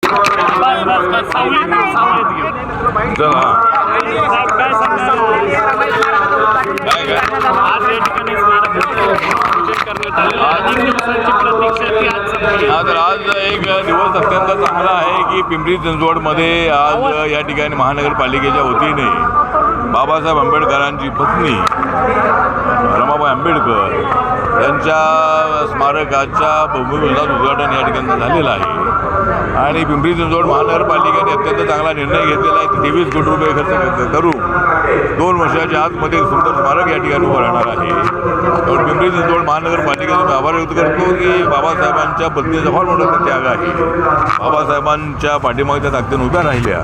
चला तर आज एक दिवस अत्यंत चांगला आहे की पिंपरी चिंचवडमध्ये आज या ठिकाणी महानगरपालिकेच्या वतीने बाबासाहेब आंबेडकरांची पत्नी रमाबाई आंबेडकर यांच्या स्मारकाच्या भूमिपूजनाचं उद्घाटन या ठिकाणी झालेलं आहे आणि पिंपरी चिंचवड महानगरपालिकेने अत्यंत चांगला निर्णय घेतलेला आहे की 23 कोटी रुपये खर्च करून 2 वर्षाच्या आतमध्ये सुंदर स्मारक या ठिकाणी उभं राहणार आहे. तर पिंपरी चिंचवड महानगरपालिकेचा मी आभार व्यक्त करतो की बाबासाहेबांच्या पत्नीचा फार मोठा त्याग आहे. बाबासाहेबांच्या पाठीमागच्या ताकदीने उभ्या राहिल्या,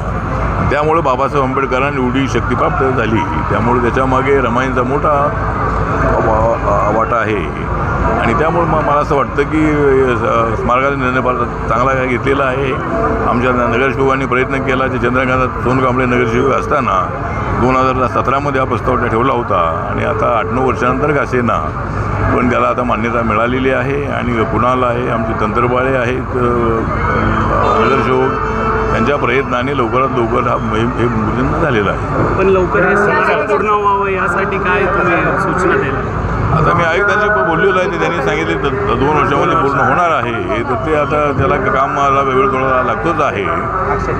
त्यामुळे बाबासाहेब आंबेडकरांनी एवढी शक्ती प्राप्त झाली. त्यामुळे त्याच्यामागे रमाईंचा मोठा वाटा आहे आणि त्यामुळे मला असं वाटतं की स्मारकाचा निर्णय फार चांगला घेतलेला आहे. आमच्या नगरसेवकांनी प्रयत्न केला की चंद्रकांत सोनकांबळे नगरसेवक असताना 2017मध्ये हा प्रस्ताव ठेवला होता आणि आता 8-9 वर्षानंतर का असेना पण त्याला आता मान्यता मिळालेली आहे आणि कुणाला आहे आमचे तंत्रबाळे आहेत नगरसेवक त्यांच्या प्रयत्नाने लवकरात लवकर हे पूजन झालेलं आहे. पण लवकर हे स्मारक पूर्ण व्हावं यासाठी काय तुम्ही सूचना द्याल? आता मी आयुक्तांशी बोललेलो आहे, ते त्यांनी सांगितले 2 वर्षामध्ये पूर्ण होणार आहे. तर ते आता त्याला कामाला वेळ थोडा लागतोच आहे,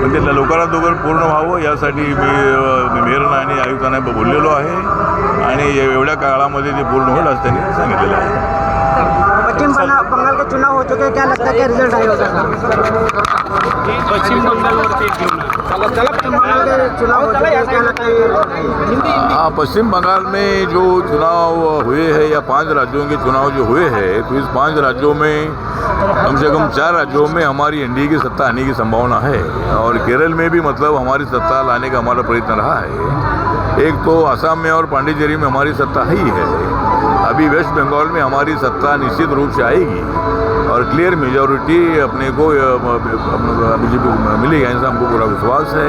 पण ते लवकरात लवकर पूर्ण व्हावं यासाठी मी मेयरना आणि आयुक्तांना बोललेलो आहे आणि एवढ्या काळामध्ये ते पूर्ण होईल असं त्यांनी सांगितलेलं आहे. पश्चिम बंगाल के चुनाव हो चुके, क्या लगता है क्या रिजल्ट आएगा उसका? पश्चिम बंगालवरती चुनाव हो चुके, क्या लगता है? हाँ, पश्चिम बंगाल में जो चुनाव हुए हैं या 5 राज्यों के चुनाव जो हुए हैं, तो इस 5 राज्यों में कम से कम 4 राज्यों में हमारी एनडीए की सत्ता आने की संभावना है और केरल में भी मतलब हमारी सत्ता लाने का हमारा प्रयत्न रहा है. एक तो असम में और पांडिचेरी में हमारी सत्ता ही है. अभी वेस्ट बंगाल में हमारी सत्ता निश्चित रूप से आएगी और क्लियर मेजॉरिटी अपने को बीजेपी को मिलेगी, ऐसा हमको पूरा विश्वास है.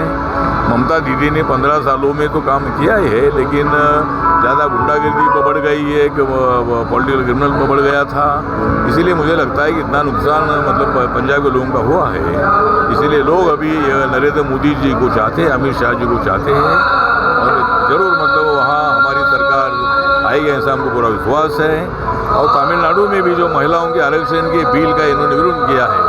ममता दीदी ने 15 सालों में तो काम किया ही है, लेकिन ज़्यादा गुंडागर्दी बढ़ गई है कि पॉलिटिकल क्रिमिनल बढ़ गया था. इसीलिए मुझे लगता है कि इतना नुकसान मतलब पंजाब के लोगों का हुआ है. इसीलिए लोग अभी नरेंद्र मोदी जी को चाहते हैं, अमित शाह जी को चाहते हैं और ज़रूर मतलब वहाँ हमारी सरकार आएगी, ऐसा हमको पूरा विश्वास है. और तमिलनाडु में भी जो महिलाओं के आरक्षण के बिल का इन्होंने विरोध किया है,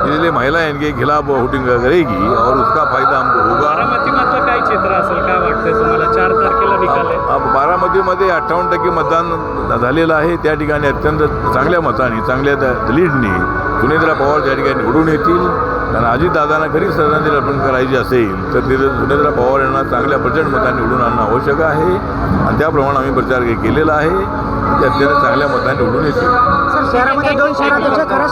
इसलिए महिला इनके खिलाफ वोटिंग करेगी और उसका फायदा हमको होगा. बारामतीमधलं काय चित्र असेल, काय वाटतंय तुम्हाला? 4 तारखेला निकाल आहे. बारामतीमध्ये 58% मतदान झालेलं आहे. त्या ठिकाणी अत्यंत चांगल्या मताने, चांगल्या लीडनी सुनेत्रा पवार त्या ठिकाणी निवडून येतील. कारण अजितदादांना खरी श्रद्धांजली अर्पण करायची असेल तर तिथे सुनेत्रा पवार यांना चांगल्या प्रचंड मतांनी निवडून आणणं आवश्यक आहे आणि त्याप्रमाणे आम्ही प्रचार केलेला आहे. ते अत्यंत चांगल्या मतांनी निवडून येतील. सर, शहरामध्ये 2 शहराध्यक्ष खरं